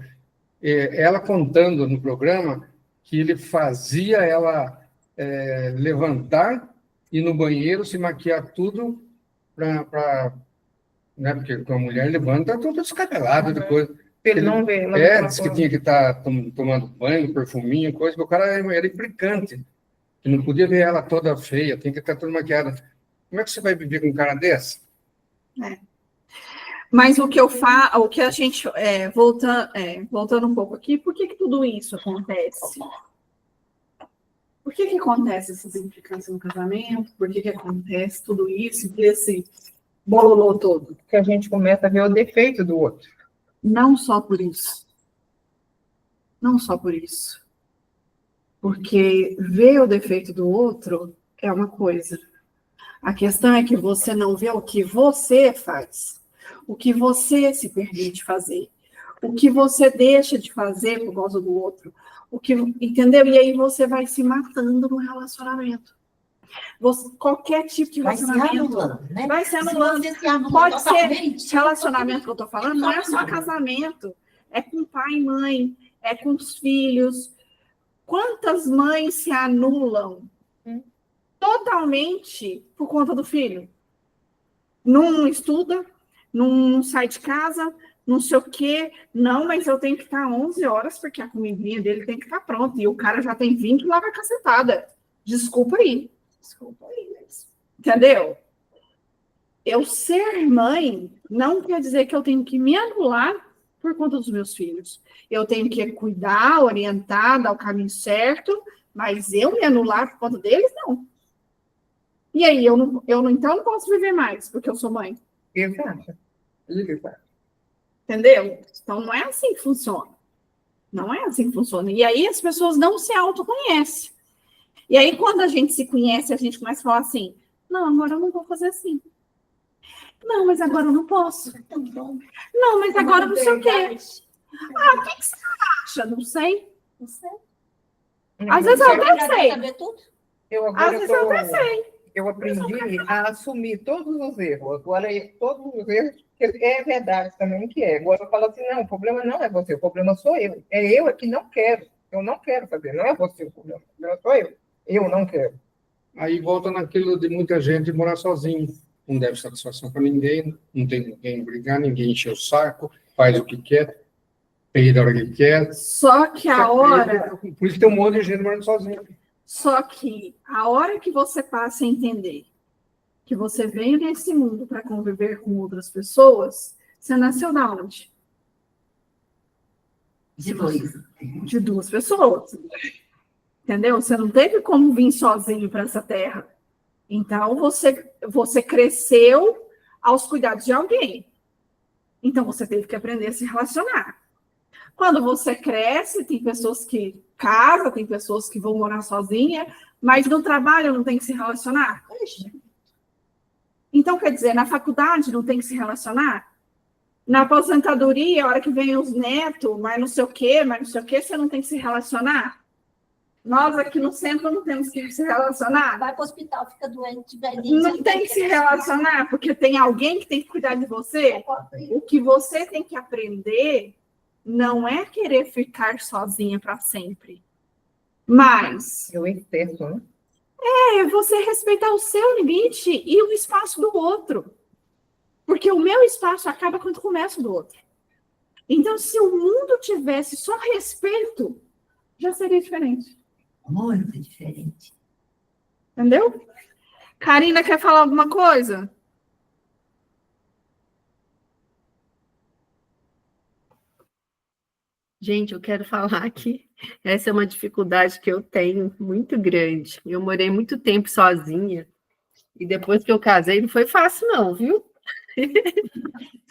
Ela contando no programa que ele fazia ela levantar, ir no banheiro, se maquiar tudo para... Né, porque com a mulher levanta tudo descabelado de coisa. Ele não vê. Disse que tinha que estar tomando banho, perfuminho, coisa, que o cara era implicante. Que não podia ver ela toda feia, tem que estar toda maquiada. Como é que você vai viver com um cara desse? Mas o que a gente, voltando um pouco aqui, por que tudo isso acontece? Por que acontece essas implicâncias no casamento? Por que acontece tudo isso, esse bololô todo? Que a gente começa a ver o defeito do outro. Não só por isso. Não só por isso. Porque ver o defeito do outro é uma coisa. A questão é que você não vê o que você faz, o que você se permite fazer, o que você deixa de fazer por causa do outro, entendeu? E aí você vai se matando no relacionamento. Qualquer tipo de relacionamento vai se anulando. Pode ser relacionamento que eu estou falando, não é só casamento, é com pai e mãe, é com os filhos. Quantas mães se anulam totalmente por conta do filho? Não estuda, não sai de casa, não sei o quê. Não, mas eu tenho que estar 11 horas porque a comidinha dele tem que estar pronta. E o cara já tem 20 lá na cacetada. Desculpa aí. Mas... Entendeu? Eu ser mãe não quer dizer que eu tenho que me anular por conta dos meus filhos. Eu tenho que cuidar, orientar, dar o caminho certo, mas eu me anular por conta deles, não. E aí, então não posso viver mais, porque eu sou mãe. Exato. Entendeu? Então, não é assim que funciona. Não é assim que funciona. E aí, as pessoas não se autoconhecem. E aí, quando a gente se conhece, a gente começa a falar assim, Não, agora eu não vou fazer assim. Não, mas agora eu não posso. Tão bom. Não, mas agora não sei o quê. Verdade. Ah, o que que você acha? Não sei. Não sei. Às vezes eu até Verdade, sei. saber tudo? Eu Às agora vezes eu até tô, sei. eu aprendi a assumir todos os erros. Agora, todos os erros, que é verdade também que é. Agora eu falo assim, não, o problema não é você, o problema sou eu. É eu que não quero. Eu não quero fazer, não é você o problema sou eu. Eu não quero. Aí volta naquilo de muita gente morar sozinho. Não deve satisfação para ninguém, não tem ninguém brigar, ninguém encher o saco, faz o que quer, peida a hora que quer. Só que a hora Por isso tem um monte de gente morando sozinho. que você passa a entender que você veio nesse mundo para conviver com outras pessoas, você nasceu da onde? De dois. De duas pessoas. Entendeu? Você não teve como vir sozinho para essa terra. Então, você cresceu aos cuidados de alguém. Então, você teve que aprender a se relacionar. Quando você cresce, tem pessoas que casam, tem pessoas que vão morar sozinha, mas no trabalho não tem que se relacionar. Então, quer dizer, na faculdade não tem que se relacionar? Na aposentadoria, a hora que vem os netos, mas não sei o quê, você não tem que se relacionar? Nós aqui no centro não temos que se relacionar? Vai para o hospital, fica doente, velhinho. Não tem que se relacionar, porque tem alguém que tem que cuidar de você? O que você tem que aprender não é querer ficar sozinha para sempre, mas É o excesso, né? é você respeitar o seu limite e o espaço do outro. Porque o meu espaço acaba quando começa o do outro. Então, se o mundo tivesse só respeito, já seria diferente. Muito diferente. Entendeu? Karina, quer falar alguma coisa? Gente, eu quero falar que essa é uma dificuldade que eu tenho muito grande. Eu morei muito tempo sozinha e depois que eu casei não foi fácil não, viu?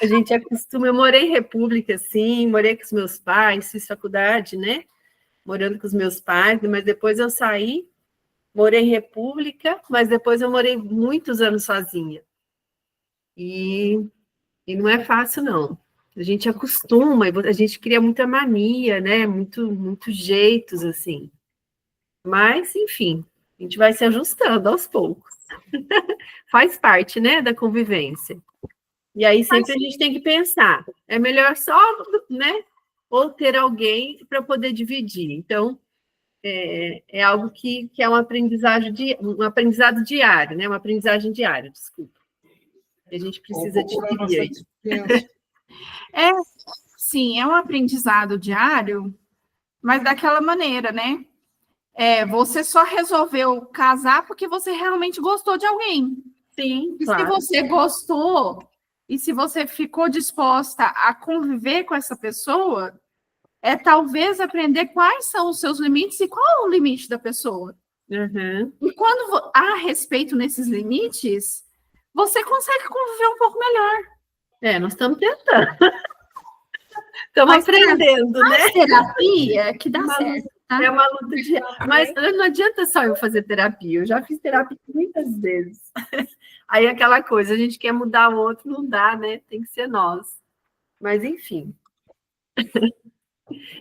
A gente acostuma, eu morei em república, sim, morei com os meus pais, fiz faculdade, né? Morando com os meus pais, mas depois eu saí, morei em república, mas depois eu morei muitos anos sozinha. E não é fácil, não. A gente acostuma, a gente cria muita mania, né? Muitos jeitos, assim. Mas, enfim, a gente vai se ajustando aos poucos. Faz parte, né, da convivência. E aí sempre a gente tem que pensar, é melhor só, né, ou ter alguém para poder dividir. Então, é algo que é um aprendizado diário, né, uma aprendizagem diária, desculpa. A gente precisa dividir isso. Sim, é um aprendizado diário, mas daquela maneira, né? Você só resolveu casar porque você realmente gostou de alguém. Sim, E claro. se você gostou, e se você ficou disposta a conviver com essa pessoa, talvez aprender quais são os seus limites e qual é o limite da pessoa. Uhum. E quando há respeito nesses limites, você consegue conviver um pouco melhor. Nós estamos tentando. Estamos aprendendo, né? Mas terapia que dá certo. É uma luta diária. Mas não adianta só eu fazer terapia. Eu já fiz terapia muitas vezes. Aí aquela coisa, a gente quer mudar o outro, não dá, né? Tem que ser nós. Mas, enfim.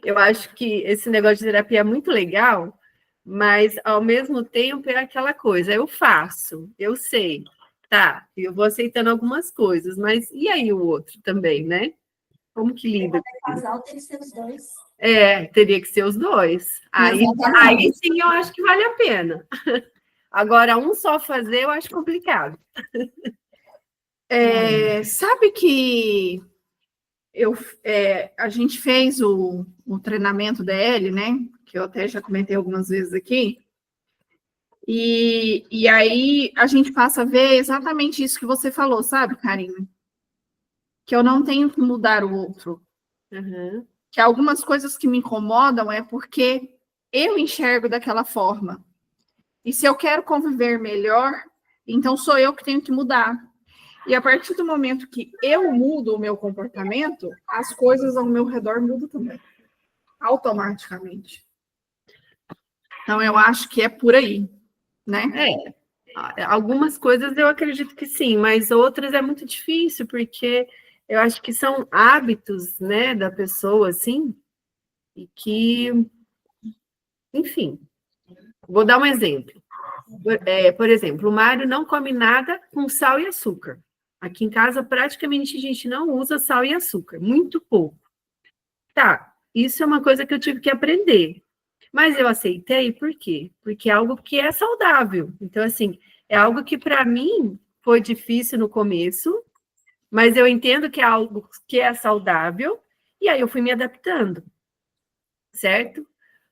Eu acho que esse negócio de terapia é muito legal, mas, ao mesmo tempo, é aquela coisa. Eu faço, eu sei. Tá, eu vou aceitando algumas coisas, mas e aí o outro também, né? Como que lida? Casal tem que ser os dois. Teria que ser os dois. Aí sim eu acho que vale a pena. Agora, um só fazer, eu acho complicado. Sabe que a gente fez o treinamento DL, né? Que eu até já comentei algumas vezes aqui. E aí a gente passa a ver exatamente isso que você falou, sabe, Karina? Que eu não tenho que mudar o outro. Uhum. Que algumas coisas que me incomodam é porque eu enxergo daquela forma. E se eu quero conviver melhor, então sou eu que tenho que mudar. E a partir do momento que eu mudo o meu comportamento, as coisas ao meu redor mudam também. Automaticamente. Então, eu acho que é por aí, né? Algumas coisas eu acredito que sim, mas outras é muito difícil, porque eu acho que são hábitos, né, da pessoa, assim, e que, enfim, vou dar um exemplo. Por exemplo, o Mário não come nada com sal e açúcar. Aqui em casa, praticamente, a gente não usa sal e açúcar, muito pouco. Tá, isso é uma coisa que eu tive que aprender. Mas eu aceitei, por quê? Porque é algo que é saudável. Então, assim, é algo que para mim foi difícil no começo, mas eu entendo que é algo que é saudável, e aí eu fui me adaptando, certo?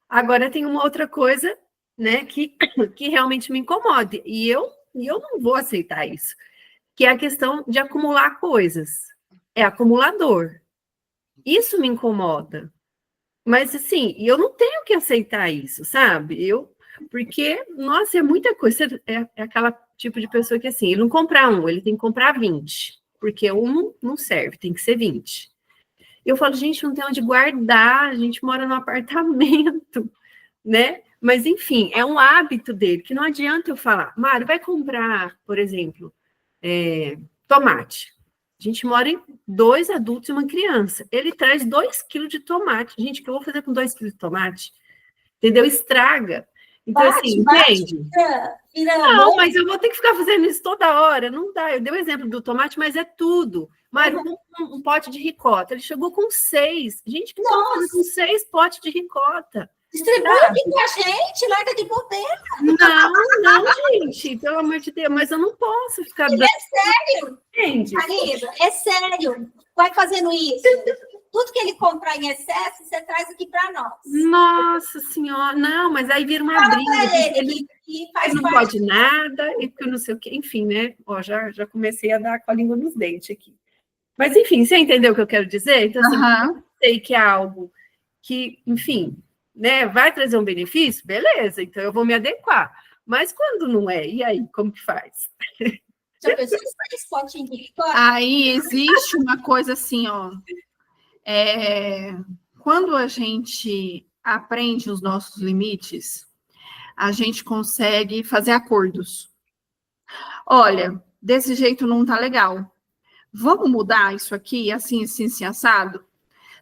Agora tem uma outra coisa, né, que realmente me incomoda, e eu não vou aceitar isso, que é a questão de acumular coisas. É acumulador. Isso me incomoda. Mas, assim, eu não tenho que aceitar isso, sabe? Porque, nossa, é muita coisa. É aquela tipo de pessoa que, assim, ele não compra um, ele tem que comprar 20. Porque um não serve, tem que ser 20. Eu falo, gente, não tem onde guardar, a gente mora num apartamento, né? Mas, enfim, é um hábito dele, que não adianta eu falar, Mário, vai comprar, por exemplo, tomate. A gente mora em 2 adultos e uma criança. Ele traz 2 quilos de tomate. Gente, o que eu vou fazer com 2 quilos de tomate? Entendeu? Estraga. Então, assim, entende? Não, mas eu vou ter que ficar fazendo isso toda hora. Não dá. Eu dei o exemplo do tomate, mas é tudo. Mário, um pote de ricota. Ele chegou com 6. Gente, que tá fazendo com 6 potes de ricota? Distribui aqui com a gente, larga de bobeira. Não, gente, pelo amor de Deus, mas eu não posso ficar dando. É sério, Entende? Marisa, é sério. Vai fazendo isso. Tudo que ele comprar em excesso, você traz aqui para nós. Nossa Senhora, não, mas aí vira uma briga. Ele não pode nada, e porque eu não sei o quê, enfim, né? Ó, já comecei a dar com a língua nos dentes aqui. Mas, enfim, você entendeu o que eu quero dizer? Então, assim, eu sei que é algo que, enfim, né, vai trazer um benefício, beleza, então eu vou me adequar. Mas quando não é, e aí, como que faz? Já pensou em potinho de ricota? Aí existe uma coisa assim, ó. Quando a gente aprende os nossos limites, a gente consegue fazer acordos. Olha, desse jeito não tá legal. Vamos mudar isso aqui, assim, assim, assado?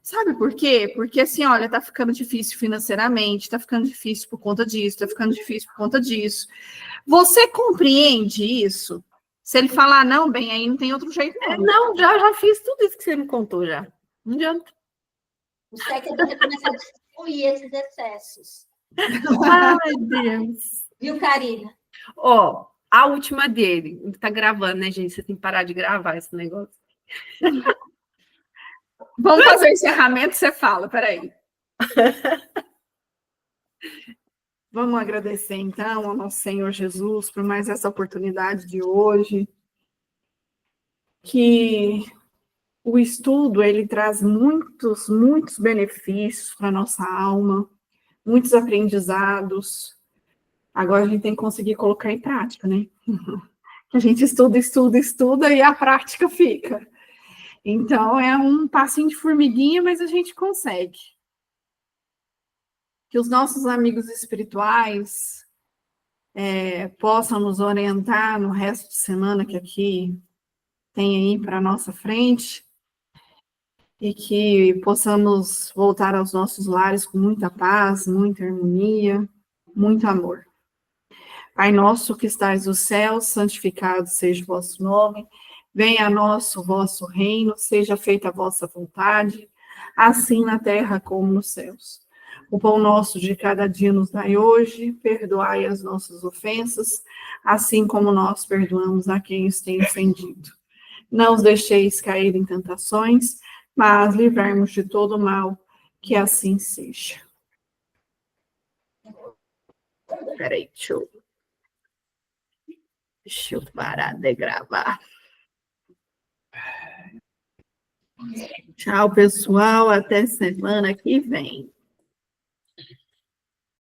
Sabe por quê? Porque assim, olha, tá ficando difícil financeiramente, tá ficando difícil por conta disso, tá ficando difícil por conta disso. Você compreende isso? Se ele falar não, bem, aí não tem outro jeito, não. Não, já fiz tudo isso que você me contou já. Não adianta. Você é que deve começar a distribuir esses excessos. Ai, Deus. Viu, Karina? Ó, a última dele. Tá gravando, né, gente? Você tem que parar de gravar esse negócio. Vamos fazer o encerramento, você fala, peraí. Vamos agradecer, então, ao nosso Senhor Jesus por mais essa oportunidade de hoje. Que o estudo, ele traz muitos, muitos benefícios para a nossa alma, muitos aprendizados. Agora a gente tem que conseguir colocar em prática, né? A gente estuda e a prática fica. Então, é um passinho de formiguinha, mas a gente consegue. Que os nossos amigos espirituais possam nos orientar no resto de semana que aqui tem aí para a nossa frente, e que possamos voltar aos nossos lares com muita paz, muita harmonia, muito amor. Pai nosso que estais nos céus, santificado seja o vosso nome, venha a nós o vosso reino, seja feita a vossa vontade, assim na terra como nos céus. O pão nosso de cada dia nos dai hoje, perdoai as nossas ofensas, assim como nós perdoamos a quem nos tem ofendido. Não os deixeis cair em tentações, mas livrarmos de todo mal, que assim seja. Peraí, deixa eu parar de gravar. Tchau, pessoal. Até semana que vem.